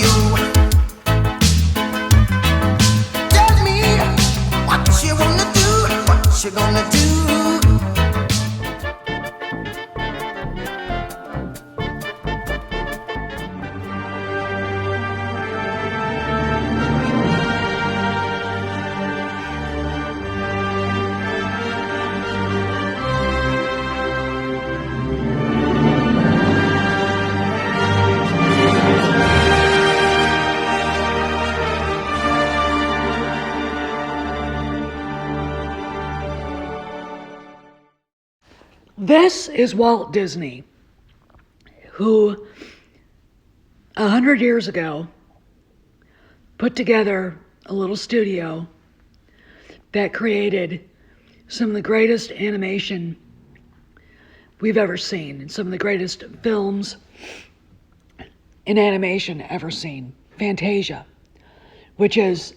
you. Tell me what you wanna do, what you gonna do. This is Walt Disney, who 100 years ago put together a little studio that created some of the greatest animation we've ever seen, and some of the greatest films in animation ever seen. Fantasia, which is,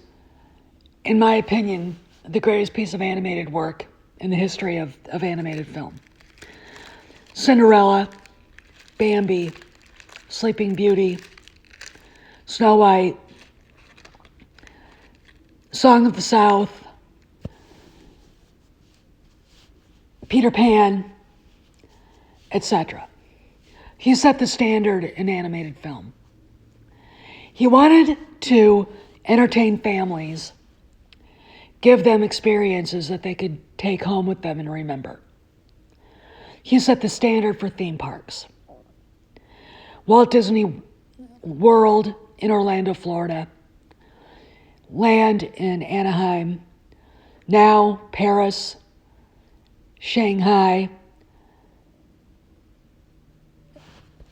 in my opinion, the greatest piece of animated work in the history of animated film. Cinderella, Bambi, Sleeping Beauty, Snow White, Song of the South, Peter Pan, etc. He set the standard in animated film. He wanted to entertain families, give them experiences that they could take home with them and remember. He set the standard for theme parks. Walt Disney World in Orlando, Florida, Land in Anaheim, now Paris, Shanghai,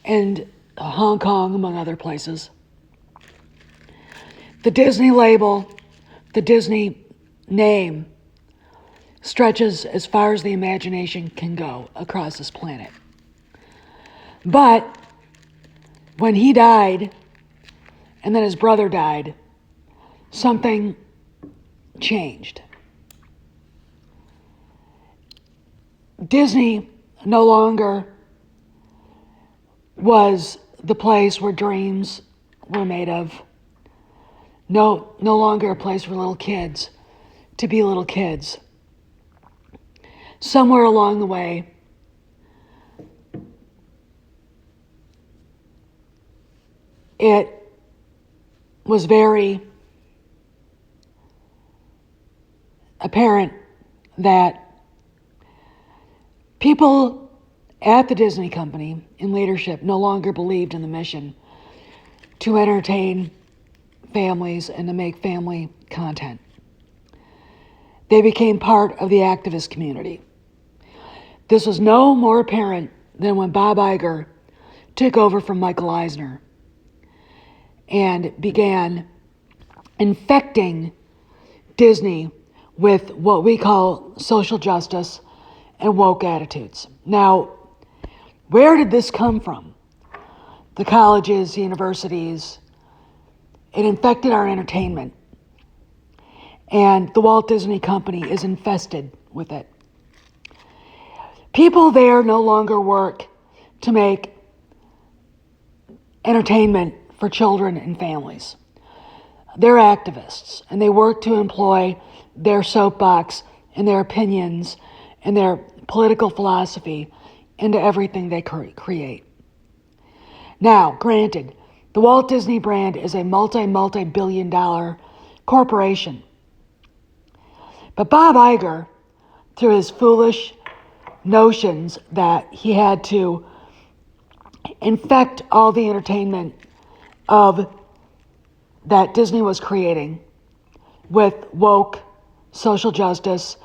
and Hong Kong, among other places. The Disney label, the Disney name, stretches as far as the imagination can go across this planet. But when he died, and then his brother died, something changed. Disney no longer was the place where dreams were made of. No longer a place for little kids to be little kids. Somewhere along the way, it was very apparent that people at the Disney Company in leadership no longer believed in the mission to entertain families and to make family content. They became part of the activist community. This was no more apparent than when Bob Iger took over from Michael Eisner and began infecting Disney with what we call social justice and woke attitudes. Now, where did this come from? The colleges, universities. It infected our entertainment. And the Walt Disney Company is infested with it. People there no longer work to make entertainment for children and families. They're activists, and they work to employ their soapbox and their opinions and their political philosophy into everything they create. Now, granted, the Walt Disney brand is a multi-billion dollar corporation. But Bob Iger, through his foolish notions that he had to infect all the entertainment of that Disney was creating with woke, social justice,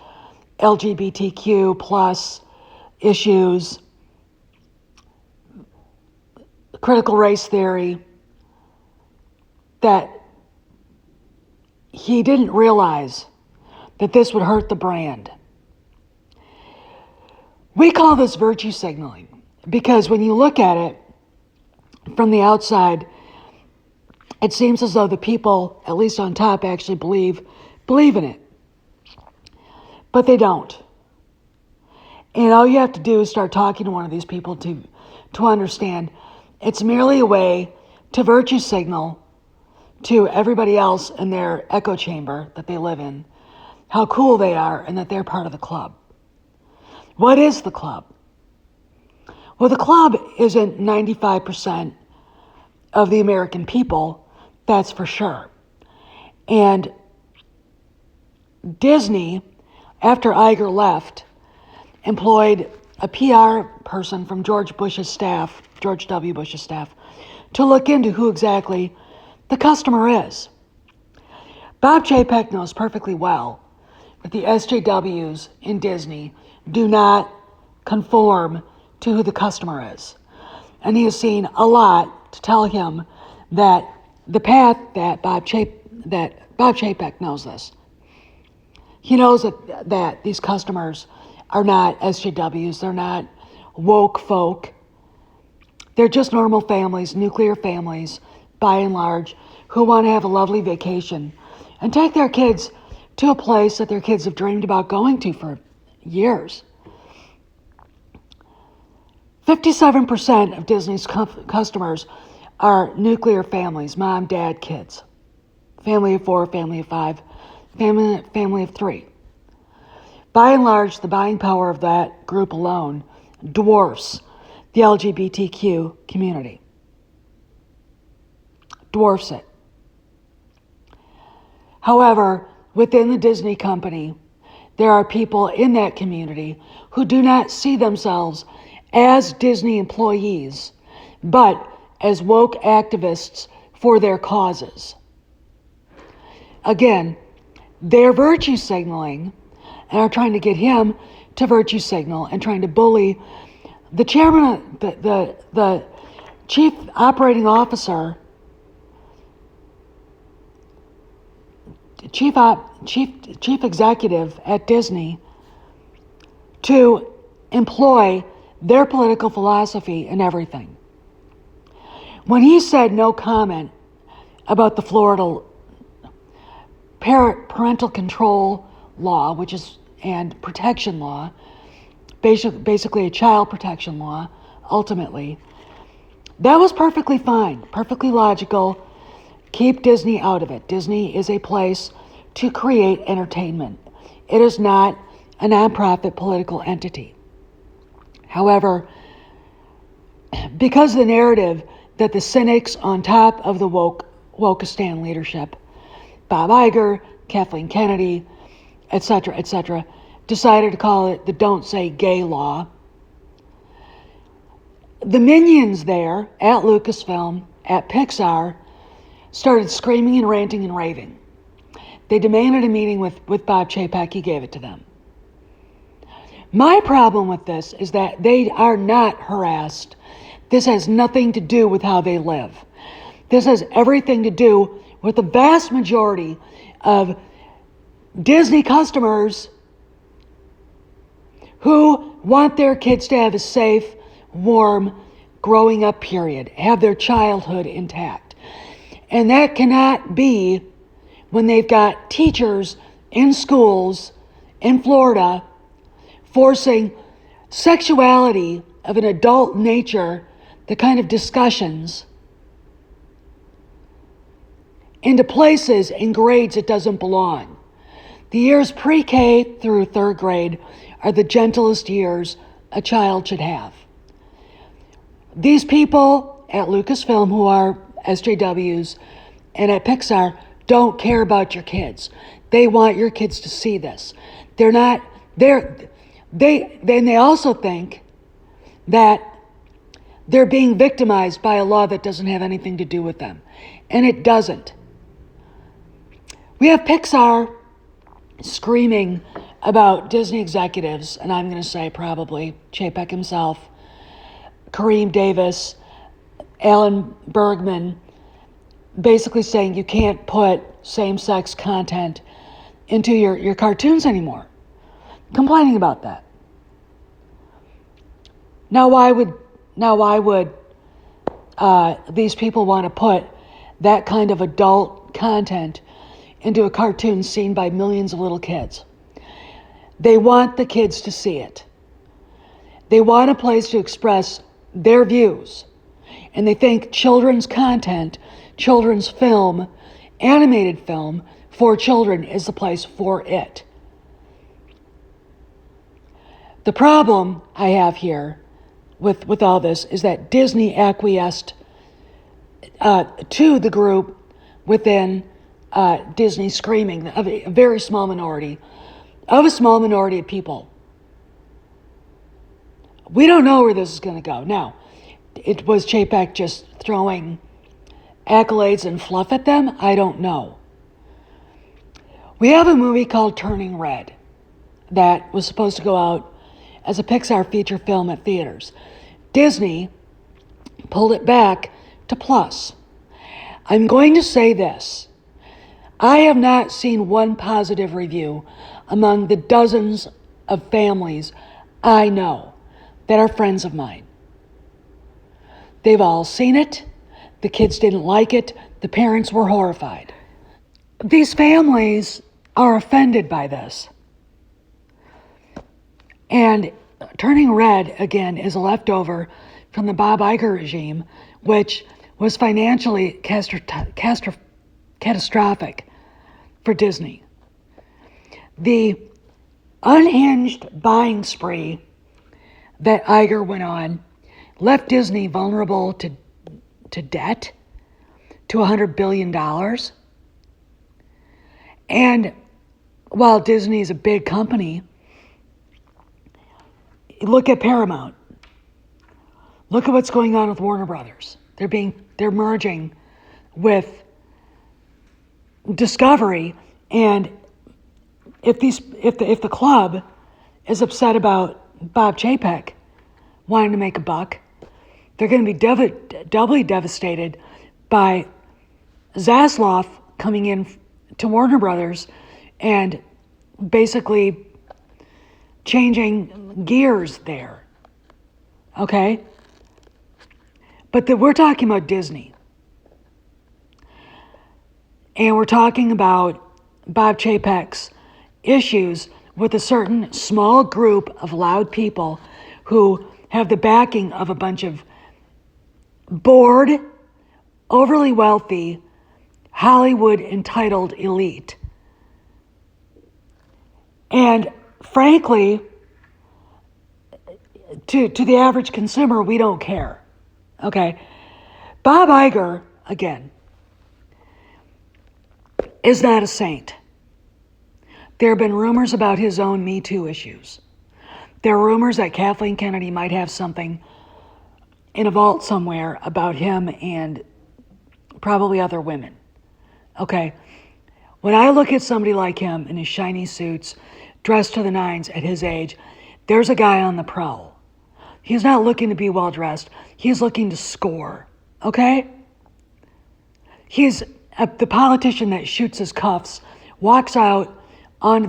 LGBTQ plus issues, critical race theory, that he didn't realize that this would hurt the brand. We call this virtue signaling because when you look at it from the outside, it seems as though the people, at least on top, actually believe in it. But they don't. And all you have to do is start talking to one of these people to understand it's merely a way to virtue signal to everybody else in their echo chamber that they live in how cool they are and that they're part of the club. What is the club? Well, the club isn't 95% of the American people, that's for sure. And Disney, after Iger left, employed a PR person from George W. Bush's staff, to look into who exactly the customer is. Bob Chapek knows perfectly well that the SJWs in Disney do not conform to who the customer is. And he has seen a lot to tell him that the path that Bob Chapek knows this. He knows that these customers are not SJWs, they're not woke folk. They're just normal families, nuclear families, by and large, who want to have a lovely vacation and take their kids to a place that their kids have dreamed about going to for years. 57% of Disney's customers are nuclear families, mom, dad, kids. Family of 4, family of 5, family of 3. By and large, the buying power of that group alone dwarfs the LGBTQ community. Dwarfs it. However, within the Disney company, there are people in that community who do not see themselves as Disney employees, but as woke activists for their causes. Again, they're virtue signaling and are trying to get him to virtue signal and trying to bully the chairman, the chief operating officer, chief executive at Disney to employ their political philosophy in everything. When he said no comment about the Florida parental control law, and protection law, basically a child protection law, ultimately, that was perfectly fine, perfectly logical. Keep Disney out of it. Disney is a place to create entertainment. It is not a nonprofit political entity. However, because the narrative that the cynics on top of the Wokistan leadership, Bob Iger, Kathleen Kennedy, etc., decided to call it the Don't Say Gay law, the minions there at Lucasfilm, at Pixar, started screaming and ranting and raving. They demanded a meeting with Bob Chapek. He gave it to them. My problem with this is that they are not harassed. This has nothing to do with how they live. This has everything to do with the vast majority of Disney customers who want their kids to have a safe, warm growing up period, have their childhood intact. And that cannot be when they've got teachers in schools in Florida forcing sexuality of an adult nature, the kind of discussions, into places in grades it doesn't belong. The years pre-K through 3rd grade are the gentlest years a child should have. These people at Lucasfilm who are SJWs and at Pixar don't care about your kids. They want your kids to see this. They also think that they're being victimized by a law that doesn't have anything to do with them. And it doesn't. We have Pixar screaming about Disney executives, and I'm going to say probably Chapek himself, Kareem Davis, Alan Bergman, basically saying you can't put same-sex content into your cartoons anymore. Complaining about that. Now why would these people want to put that kind of adult content into a cartoon seen by millions of little kids? They want the kids to see it. They want a place to express their views. And they think children's content, children's film, animated film for children is the place for it. The problem I have here with all this is that Disney acquiesced to the group within Disney screaming, of a very small minority, of a small minority of people. We don't know where this is going to go. Now, it was Chapek just throwing accolades and fluff at them? I don't know. We have a movie called Turning Red that was supposed to go out as a Pixar feature film at theaters. Disney pulled it back to Plus. I'm going to say this. I have not seen one positive review among the dozens of families I know that are friends of mine. They've all seen it. The kids didn't like it. The parents were horrified. These families are offended by this. And Turning Red, again, is a leftover from the Bob Iger regime, which was financially catastrophic for Disney. The unhinged buying spree that Iger went on left Disney vulnerable to debt, to $100 billion. And while Disney is a big company, look at Paramount. Look at what's going on with Warner Brothers. They're merging with Discovery, and if the club is upset about Bob Chapek wanting to make a buck, they're going to be doubly devastated by Zaslav coming in to Warner Brothers and basically changing gears there. Okay? But we're talking about Disney. And we're talking about Bob Chapek's issues with a certain small group of loud people who have the backing of a bunch of bored, overly wealthy, Hollywood entitled elite. And frankly, to the average consumer, we don't care. Okay? Bob Iger, again, is not a saint. There have been rumors about his own Me Too issues. There are rumors that Kathleen Kennedy might have something in a vault somewhere about him and probably other women. Okay? When I look at somebody like him in his shiny suits, dressed to the nines at his age, there's a guy on the prowl. He's not looking to be well dressed. He's looking to score. Okay? He's the politician that shoots his cuffs, walks out to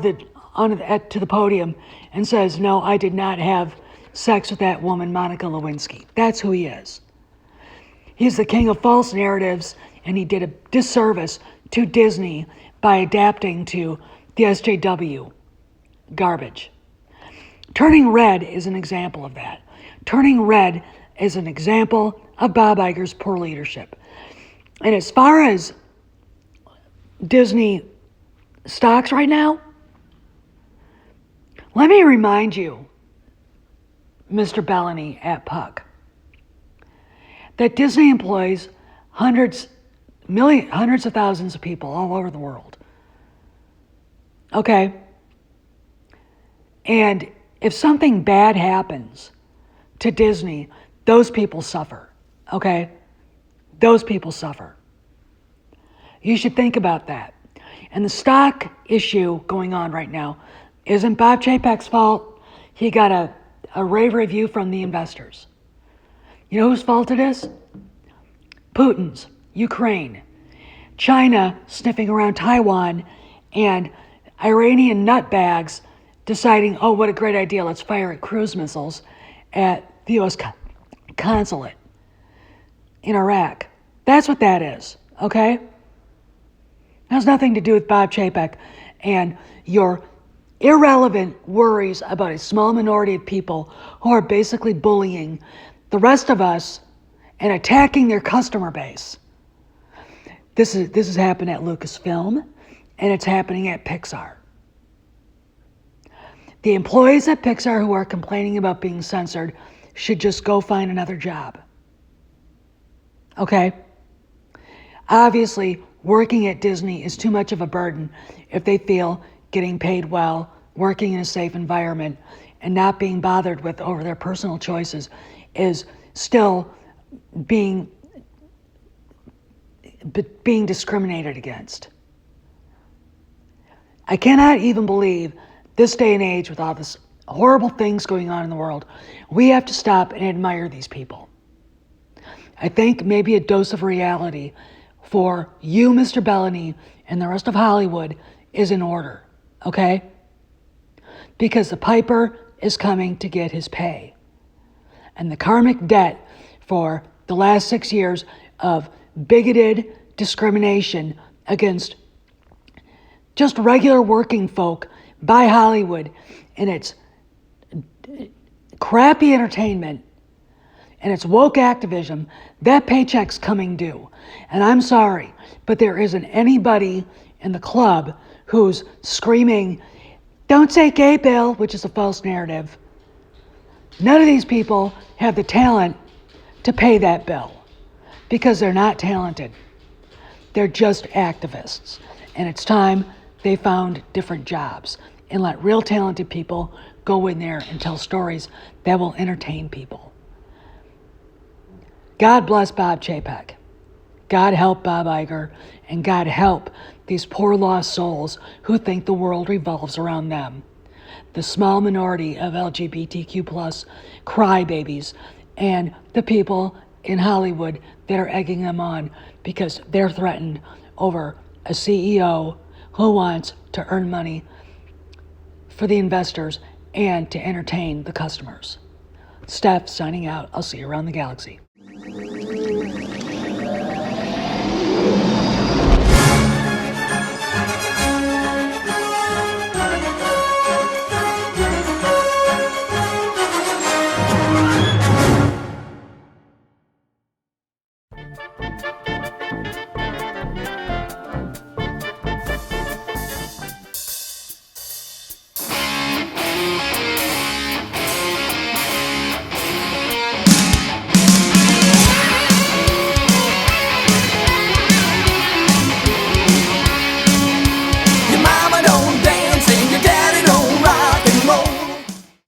the podium and says, "No, I did not have sex with that woman, Monica Lewinsky." That's who he is. He's the king of false narratives, and he did a disservice to Disney by adapting to the SJW garbage. Turning Red is an example of that. Turning Red is an example of Bob Iger's poor leadership. And as far as Disney stocks right now, let me remind you, Mr. Bellany at Puck, that Disney employs hundreds of thousands of people all over the world. Okay? And if something bad happens to Disney, those people suffer. Okay? Those people suffer. You should think about that. And the stock issue going on right now isn't Bob Chapek's fault. He got a rave review from the investors. You know whose fault it is? Putin's, Ukraine, China sniffing around Taiwan, and Iranian nutbags deciding, oh, what a great idea, let's fire cruise missiles at the U.S. consulate in Iraq. That's what that is, okay? It has nothing to do with Bob Chapek and your irrelevant worries about a small minority of people who are basically bullying the rest of us and attacking their customer base. This has happened at Lucasfilm, and it's happening at Pixar. The employees at Pixar who are complaining about being censored should just go find another job. Okay? Obviously, working at Disney is too much of a burden if they feel getting paid well, working in a safe environment, and not being bothered with over their personal choices is still being discriminated against. I cannot even believe this day and age, with all this horrible things going on in the world, we have to stop and admire these people. I think maybe a dose of reality for you, Mr. Bellany, and the rest of Hollywood is in order, okay? Because the piper is coming to get his pay. And the karmic debt for the last 6 years of bigoted discrimination against just regular working folk by Hollywood and its crappy entertainment and its woke activism, that paycheck's coming due. And I'm sorry, but there isn't anybody in the club who's screaming, "Don't say gay, Bill," which is a false narrative. None of these people have the talent to pay that bill because they're not talented. They're just activists. And it's time they found different jobs and let real talented people go in there and tell stories that will entertain people. God bless Bob Chapek. God help Bob Iger, and God help these poor lost souls who think the world revolves around them. The small minority of LGBTQ plus crybabies and the people in Hollywood that are egging them on because they're threatened over a CEO who wants to earn money for the investors and to entertain the customers. Steph signing out. I'll see you around the galaxy.